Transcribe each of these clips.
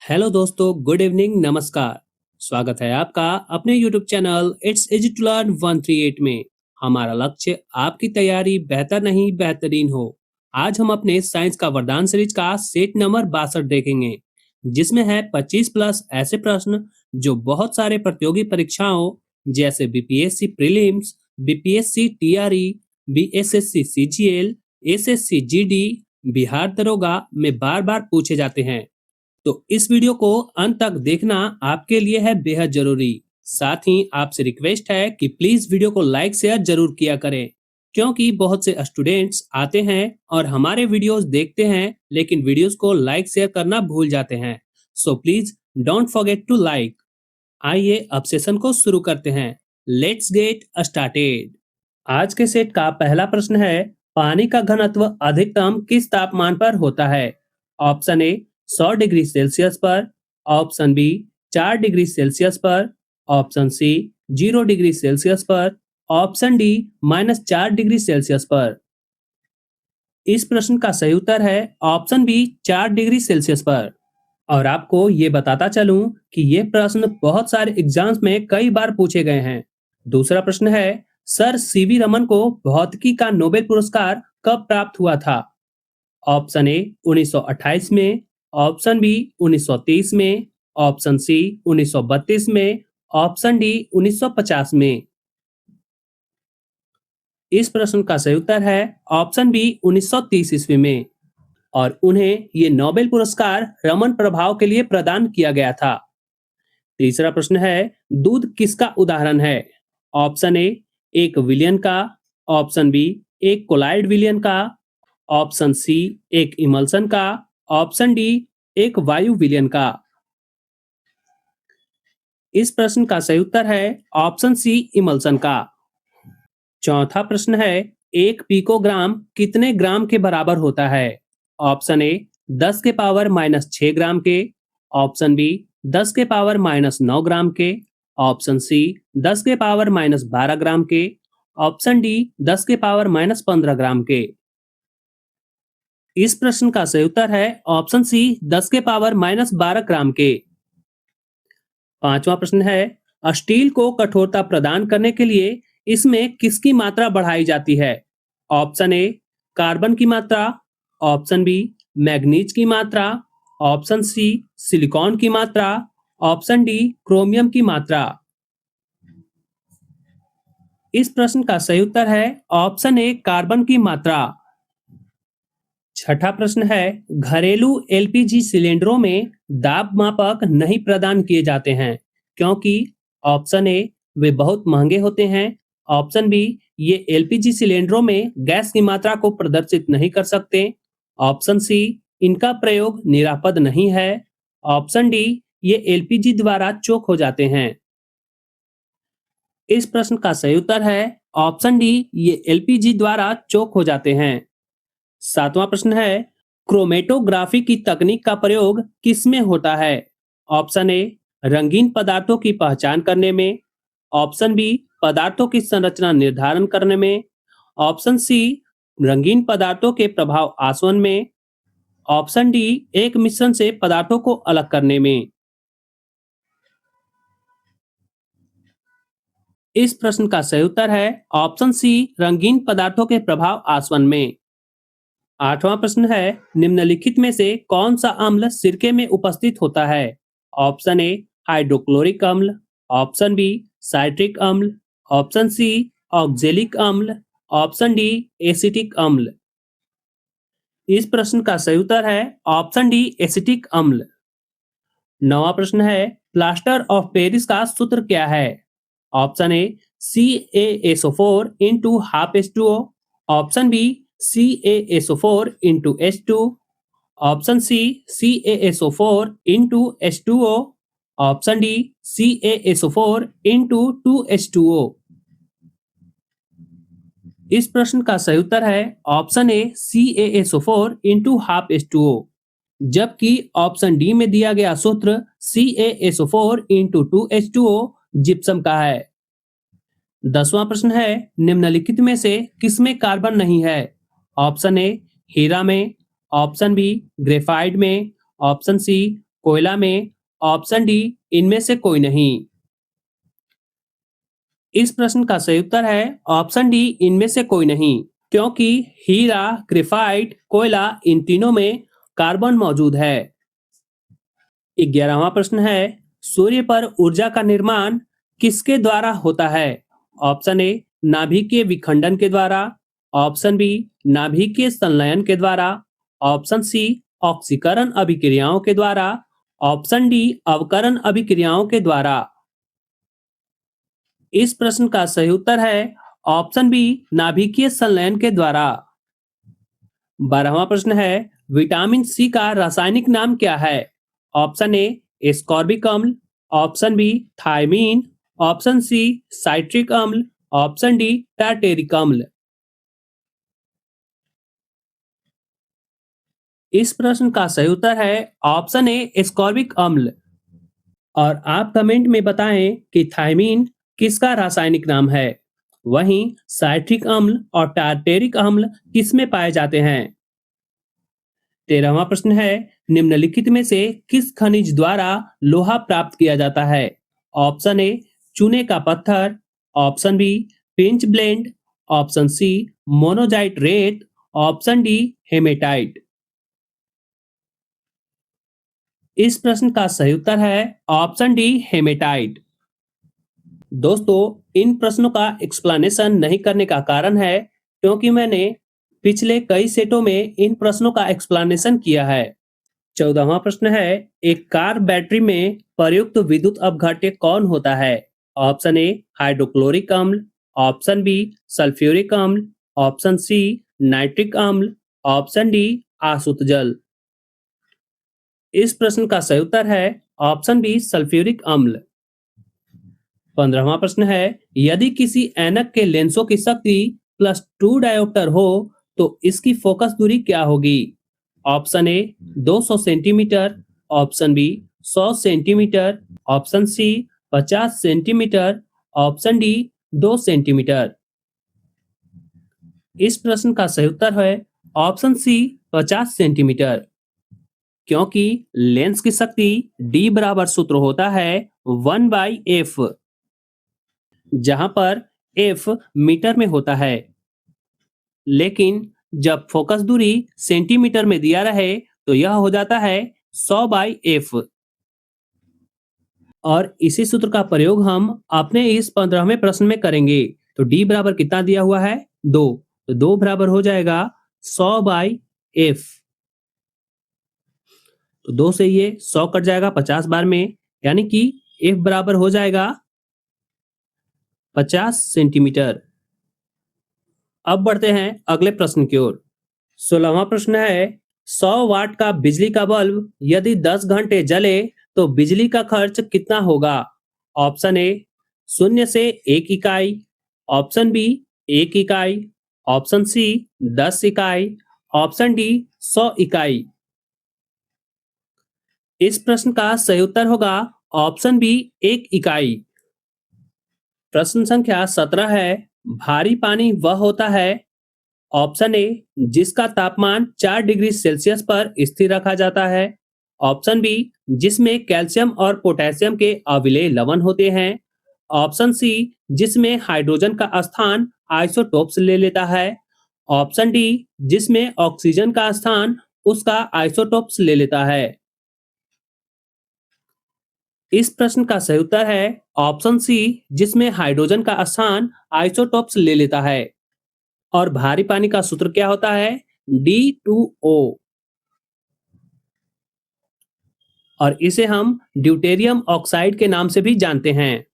Hello दोस्तों, good evening, नमस्कार। स्वागत है आपका अपने YouTube channel it's easy to learn 138 में। हमारा लक्ष्य आपकी तैयारी बेहतर नहीं बेहतरीन हो। आज हम अपने साइंस का वरदान सीरीज का सेट नंबर 62 देखेंगे, जिसमें है 25 प्लस ऐसे प्रश्न जो बहुत सारे प्रतियोगी परीक्षाओं जैसे BPSC prelims, BPSC TRE, BSSC CGL, SSC GD, Bihar दरोगा में बार बार पूछे जाते हैं। तो इस वीडियो को अंत तक देखना आपके लिए है बेहद जरूरी। साथ ही आपसे रिक्वेस्ट है कि प्लीज वीडियो को लाइक शेयर जरूर किया करें, क्योंकि बहुत से स्टूडेंट्स आते हैं और हमारे वीडियोस देखते हैं लेकिन वीडियोस को लाइक शेयर करना भूल जाते हैं। So please don't forget to like. आइए अब सेशन को शुरू करते हैं। Let's get started. आज के सेट का पहला प्रश्न है, पानी का घनत्व अधिकतम किस तापमान पर होता है? ऑप्शन ए 100 डिग्री सेल्सियस पर, ऑप्शन बी 4 डिग्री सेल्सियस पर, ऑप्शन सी 0 डिग्री सेल्सियस पर, ऑप्शन डी -4 डिग्री सेल्सियस पर। इस प्रश्न का सही उत्तर है ऑप्शन बी 4 डिग्री सेल्सियस पर। और आपको ये बताता चलूं कि ये प्रश्न बहुत सारे एग्जाम्स में कई बार पूछे गए हैं। दूसरा प्रश्न है, सर सीवी रमन को भौतिकी का नोबेल पुरस्कार कब प्राप्त हुआ था? ऑप्शन ए 1928 में, ऑप्शन बी 1930 में, ऑप्शन सी 1932 में, ऑप्शन डी 1950 में। इस प्रश्न का सही उत्तर है ऑप्शन बी 1930 ईस्वी में। और उन्हें ये नोबेल पुरस्कार रमन प्रभाव के लिए प्रदान किया गया था। तीसरा प्रश्न है, दूध किसका उदाहरण है? ऑप्शन ए एक विलयन का, ऑप्शन बी एक कोलाइड विलयन का, ऑप्शन सी एक इमल्सन का, ऑप्शन डी एक वायु विलयन का। इस प्रश्न का सही उत्तर है ऑप्शन सी इमल्सन का। चौथा प्रश्न है, एक पिकोग्राम कितने ग्राम के बराबर होता है? ऑप्शन ए 10 के पावर -6 ग्राम के, ऑप्शन बी 10 के पावर -9 ग्राम के, ऑप्शन सी 10 के पावर -12 ग्राम के, ऑप्शन डी 10 के पावर -15 ग्राम के। इस प्रश्न का सही उत्तर है ऑप्शन सी 10 के पावर -12 ग्राम के। पांचवा प्रश्न है, स्टील को कठोरता प्रदान करने के लिए इसमें किसकी मात्रा बढ़ाई जाती है? ऑप्शन ए कार्बन की मात्रा, ऑप्शन बी मैग्नीज की मात्रा, ऑप्शन सी सिलिकॉन की मात्रा, ऑप्शन डी क्रोमियम की मात्रा। इस प्रश्न का सही उत्तर है ऑप्शन ए कार्बन की मात्रा। छठा प्रश्न है, घरेलू एलपीजी सिलेंडरों में दाब मापक नहीं प्रदान किए जाते हैं क्योंकि? ऑप्शन ए वे बहुत महंगे होते हैं, ऑप्शन बी ये एलपीजी सिलेंडरों में गैस की मात्रा को प्रदर्शित नहीं कर सकते, ऑप्शन सी इनका प्रयोग निरापद नहीं है, ऑप्शन डी ये एलपीजी द्वारा चोक हो जाते हैं। इस प्रश्न का सही उत्तर है ऑप्शन डी ये एलपीजी द्वारा चोक हो जाते हैं। सातवां प्रश्न है, क्रोमेटोग्राफी की तकनीक का प्रयोग किसमें होता है? ऑप्शन ए रंगीन पदार्थों की पहचान करने में, ऑप्शन बी पदार्थों की संरचना निर्धारण करने में, ऑप्शन सी रंगीन पदार्थों के प्रभाव आसवन में, ऑप्शन डी एक मिश्रण से पदार्थों को अलग करने में। इस प्रश्न का सही उत्तर है ऑप्शन सी रंगीन पदार्थों के प्रभाव आसवन में। आठवां प्रश्न है, निम्नलिखित में से कौन सा अम्ल सिरके में उपस्थित होता है? ऑप्शन ए हाइड्रोक्लोरिक अम्ल, ऑप्शन बी साइट्रिक अम्ल, ऑप्शन सी ऑक्जेलिक अम्ल, ऑप्शन डी एसिटिक अम्ल। इस प्रश्न का सही उत्तर है ऑप्शन डी एसिटिक अम्ल। नवा प्रश्न है, प्लास्टर ऑफ पेरिस का सूत्र क्या है? Option A CaSO4 into half H2O, option B CaSO4 into H2, option C CaSO4 into H2O, option D CaSO4 into 2H2O। इस प्रश्न का सही उत्तर है option A CaSO4 into half H2O, जबकि ऑप्शन डी में दिया गया सूत्र CaSO4 इंटू 2H2O जिप्सम का है। 10वां प्रश्न है, निम्नलिखित में से किसमें कार्बन नहीं है? ऑप्शन ए हीरा में, ऑप्शन बी ग्रेफाइट में, ऑप्शन सी कोयला में, ऑप्शन डी इनमें से कोई नहीं। इस प्रश्न का सही उत्तर है ऑप्शन डी इनमें से कोई नहीं, क्योंकि हीरा, ग्रेफाइट, कोयला इन तीनों में कार्बन मौजूद है। 11वां प्रश्न है, सूर्य पर ऊर्जा का निर्माण किसके द्वारा होता है? ऑप्शन ए नाभिकीय विखंडन के द्वारा, ऑप्शन बी नाभिकीय संलयन के द्वारा, ऑप्शन सी ऑक्सीकरण अभिक्रियाओं के द्वारा, ऑप्शन डी अवकरण अभिक्रियाओं के द्वारा। इस प्रश्न का सही उत्तर है ऑप्शन बी नाभिकीय संलयन के द्वारा। 12वां प्रश्न है, विटामिन सी का रासायनिक नाम क्या है? ऑप्शन ए एस्कॉर्बिक अम्ल, option B thiamine, option C citric अम्ल, ऑप्शन डी टार्टेरिक अम्ल। इस प्रश्न का सही उत्तर है ऑप्शन ए एस्कॉर्बिक अम्ल। और आप कमेंट में बताएं कि थायमीन किसका रासायनिक नाम है, वहीं साइट्रिक अम्ल और टार्टेरिक अम्ल किसमें पाए जाते हैं। 13वां प्रश्न है, निम्नलिखित में से किस खनिज द्वारा लोहा प्राप्त किया जाता है? ऑप्शन ए चूने का पत्थर, option B pinch blende, option C monazite रेत, ऑप्शन डी हेमेटाइट। इस प्रश्न का सही उत्तर है ऑप्शन डी हेमेटाइट। दोस्तों, इन प्रश्नों का एक्सप्लेनेशन नहीं करने का कारण है क्योंकि मैंने पिछले कई सेटों में इन प्रश्नों का एक्सप्लेनेशन किया है। 14वां प्रश्न है, एक कार बैटरी में प्रयुक्त विद्युत अपघट्य कौन होता है? ऑप्शन ए हाइड्रोक्लोरिक अम्ल, ऑप्शन बी सल्फ्यूरिक अम्ल, ऑप्शन सी नाइट्रिक अम्ल, ऑप्शन डी आसुत जल। इस प्रश्न का सही उत्तर है ऑप्शन बी सल्फ्यूरिक अम्ल। 15वां प्रश्न है, यदि किसी ऐनक के लेंसों की शक्ति +2 डायोप्टर हो तो इसकी फोकस दूरी क्या होगी? Option A 200 centimetre, option B 100 centimetre, option C 50 centimetre, option D 2 centimetre. इस प्रश्न का सही उत्तर है ऑप्शन सी 50 सेंटीमीटर, क्योंकि लेंस की शक्ति D बराबर सूत्र होता है 1/f, जहां पर f मीटर में होता है। लेकिन जब फोकस दूरी सेंटीमीटर में दिया रहे तो यह हो जाता है 100/f। और इसी सूत्र का प्रयोग हम अपने इस 15वें प्रश्न में करेंगे। तो D बराबर कितना दिया हुआ है? 2, तो 2 बराबर हो जाएगा 100/f। तो 2 से ये 100 कट जाएगा 50 बार में, यानी कि f बराबर हो जाएगा 50 सेंटीमीटर। अब बढ़ते हैं अगले प्रश्न की ओर। 16वां प्रश्न है, 100 वाट का बिजली का बल्ब यदि 10 घंटे जले तो बिजली का खर्च कितना होगा? ऑप्शन ए 0 से 1 इकाई, ऑप्शन बी 1 इकाई, ऑप्शन सी 10 इकाई, ऑप्शन डी 100 इकाई। इस प्रश्न का सही उत्तर होगा ऑप्शन बी 1 इकाई। प्रश्न संख्या 17 है, भारी पानी वह होता है। ऑप्शन ए जिसका तापमान 4 डिग्री सेल्सियस पर स्थिर रखा जाता है, ऑप्शन बी जिसमें कैल्शियम और पोटेशियम के अविलेय लवण होते हैं, ऑप्शन सी जिसमें हाइड्रोजन का स्थान आइसोटोप्स ले लेता है, ऑप्शन डी जिसमें ऑक्सीजन का स्थान उसका आइसोटोप्स ले लेता है। इस प्रश्न का सही उत्तर है ऑप्शन सी जिसमें हाइड्रोजन का स्थान आइसोटोप्स ले लेता है। और भारी पानी का सूत्र क्या होता है? D2O। और इसे हम ड्यूटेरियम ऑक्साइड के नाम से भी जानते हैं।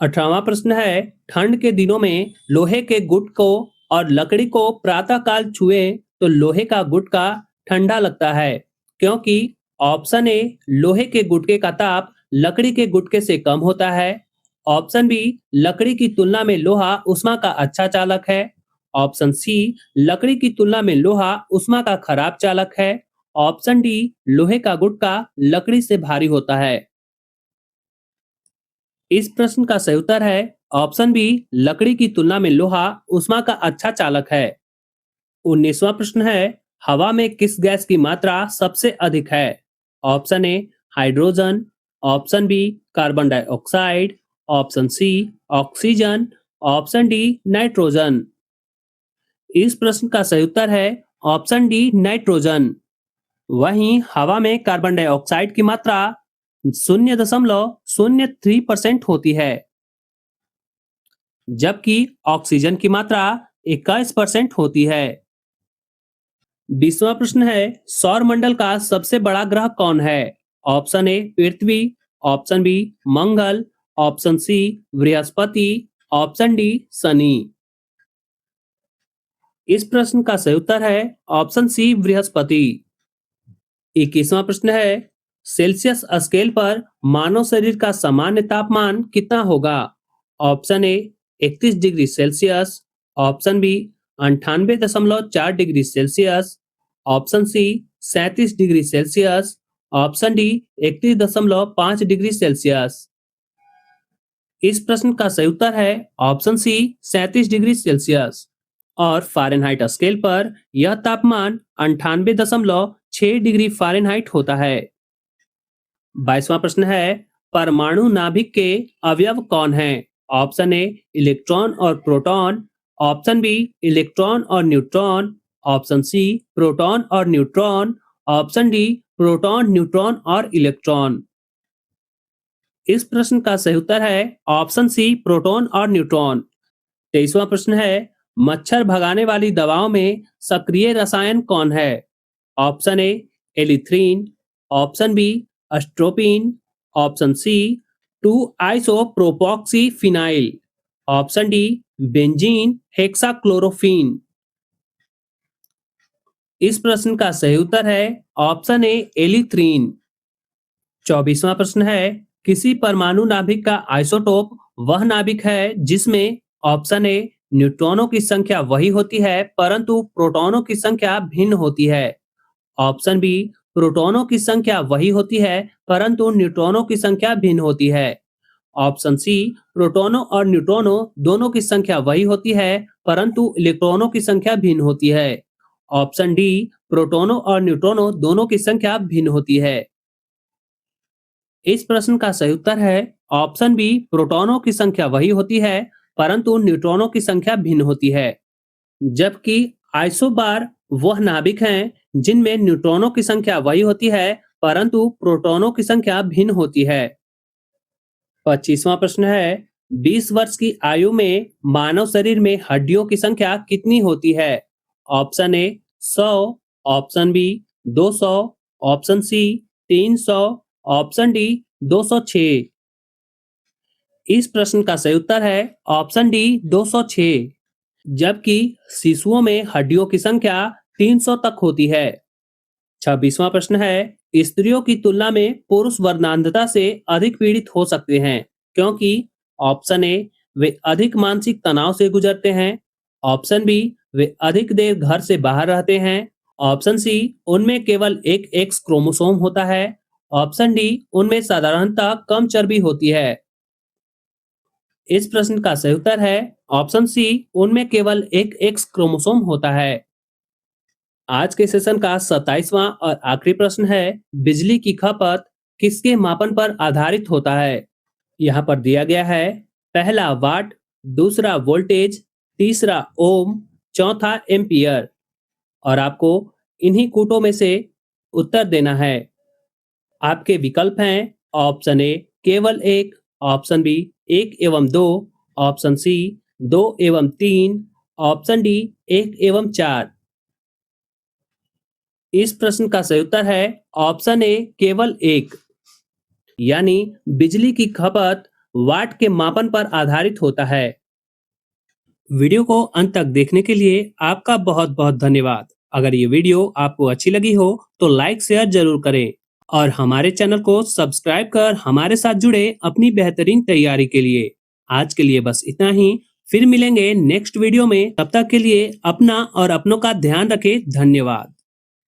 18वां प्रश्न है, ठंड के दिनों में लोहे के गुट को और लकड़ी को प्रातः काल छुए तो लोहे का गुटका ठंडा लगता है, क्योंकि ऑप्शन ए लोहे के गुटके का ताप लकड़ी के गुटके से कम होता है, ऑप्शन बी लकड़ी की तुलना में लोहा उष्मा का अच्छा चालक है, ऑप्शन सी लकड़ी की तुलना में लोहा उष्मा का खराब चालक है, ऑप्शन डी लोहे का गुटका लकड़ी से भारी होता है। इस प्रश्न का सही उत्तर है ऑप्शन बी लकड़ी की तुलना में लोहा उष्मा का अच्छा चालक है। 19वां प्रश्न है, हवा में किस गैस की मात्रा सबसे अधिक है? Option A hydrogen, option B carbon dioxide, option C oxygen, option D nitrogen. इस प्रश्न का सही उत्तर है ऑप्शन डी नाइट्रोजन। वहीं हवा में कार्बन डाइऑक्साइड की मात्रा 0.03% होती है, जबकि ऑक्सीजन की मात्रा 21% होती है। 20वां प्रश्न है, सौर मंडल का सबसे बड़ा ग्रह कौन है? ऑप्शन ए पृथ्वी, ऑप्शन बी मंगल, ऑप्शन सी बृहस्पति, ऑप्शन डी शनि। इस प्रश्न का सही उत्तर है ऑप्शन सी बृहस्पति। 21वां प्रश्न है, सेल्सियस स्केल पर मानव शरीर का सामान्य तापमान कितना होगा? Option A 31 degree Celsius, option B 98.4 degree Celsius, option C 37 degree Celsius, option D 31.5 degree Celsius. इस प्रश्न का सही उत्तर है ऑप्शन सी 37 डिग्री सेल्सियस। और फ़ारेनहाइट स्केल पर यह तापमान 98.6 डिग्री फ़ारेनहाइट होता है। 22वां प्रश्न है, परमाणु नाभिक के अवयव कौन हैं? ऑप्शन ए इलेक्ट्रॉन और प्रोटॉन, ऑप्शन बी इलेक्ट्रॉन और न्यूट्रॉन, ऑप्शन सी प्रोटॉन और neutron, option D proton neutron और इलेक्ट्रॉन। इस प्रश्न का सही उत्तर है ऑप्शन सी प्रोटॉन और न्यूट्रॉन। 23वां प्रश्न है, मच्छर भगाने वाली दवाओं में सक्रिय रसायन कौन है? Option A allethrin, option B atropine, option C 2-आइसोप्रोपोक्सीफिनाइल, ऑप्शन डी बेंजीन हेक्साक्लोरोफीन। इस प्रश्न का सही उत्तर है ऑप्शन ए एलिथ्रीन। 24वां प्रश्न है, किसी परमाणु नाभिक का आइसोटोप वह नाभिक है जिसमें ऑप्शन ए न्यूट्रॉनों की संख्या वही होती है परंतु प्रोटॉनों की संख्या भिन्न होती है, ऑप्शन बी प्रोटॉनों की संख्या वही होती है परंतु न्यूट्रॉनों की संख्या भिन्न होती है, ऑप्शन सी प्रोटॉनों और न्यूट्रॉनों दोनों की संख्या वही होती है परंतु इलेक्ट्रॉनों की संख्या भिन्न होती है, ऑप्शन डी प्रोटॉनों और न्यूट्रॉनों दोनों की संख्या भिन्न होती है। इस प्रश्न का सही उत्तर है ऑप्शन बी प्रोटॉनों की संख्या वही होती है परंतु न्यूट्रॉनों की संख्या भिन्न होती है। जबकि आइसोबार वह नाभिक हैं जिनमें न्यूट्रॉनों की संख्या वही होती है परंतु प्रोटॉनों की संख्या भिन्न होती है। 25वां प्रश्न है, 20 वर्ष की आयु में मानव शरीर में हड्डियों की संख्या कितनी होती है? Option A 100, option B 200, option C 300, option D 206। इस प्रश्न का सही उत्तर है ऑप्शन डी 206। जबकि शिशुओं में हड्डियों की संख्या 300 तक होती है। 26वां प्रश्न है, स्त्रियों की तुलना में पुरुष वर्णांधता से अधिक पीड़ित हो सकते हैं क्योंकि ऑप्शन ए वे अधिक मानसिक तनाव से गुजरते हैं, ऑप्शन बी वे अधिक देर घर से बाहर रहते हैं, ऑप्शन सी उनमें केवल एक एक्स क्रोमोसोम होता है, ऑप्शन डी उनमें साधारणतः कम चर्बी होती है। इस प्रश्न का सही उत्तर है ऑप्शन सी उनमें केवल एक एक्स क्रोमोसोम होता है। आज के सेशन का 27वां और आखिरी प्रश्न है, बिजली की खपत किसके मापन पर आधारित होता है? यहाँ पर दिया गया है, पहला वाट, दूसरा वोल्टेज, तीसरा ओम, चौथा एम्पियर। और आपको इन्हीं कूटों में से उत्तर देना है। आपके विकल्प हैं ऑप्शन ए केवल एक, ऑप्शन बी 1 एवं 2, ऑप्शन सी 2 एवं 3, ऑप्शन डी 1 एवं 4। इस प्रश्न का सही उत्तर है ऑप्शन ए केवल एक, यानी बिजली की खपत वाट के मापन पर आधारित होता है। वीडियो को अंत तक देखने के लिए आपका बहुत बहुत धन्यवाद। अगर ये वीडियो आपको अच्छी लगी हो तो लाइक शेयर जरूर करें और हमारे चैनल को सब्सक्राइब कर हमारे साथ जुड़े अपनी बेहतरीन तैयारी के लिए। आज के लिए बस इतना ही, फिर मिलेंगे नेक्स्ट वीडियो में। तब तक के लिए अपना और अपनों का ध्यान रखें। धन्यवाद।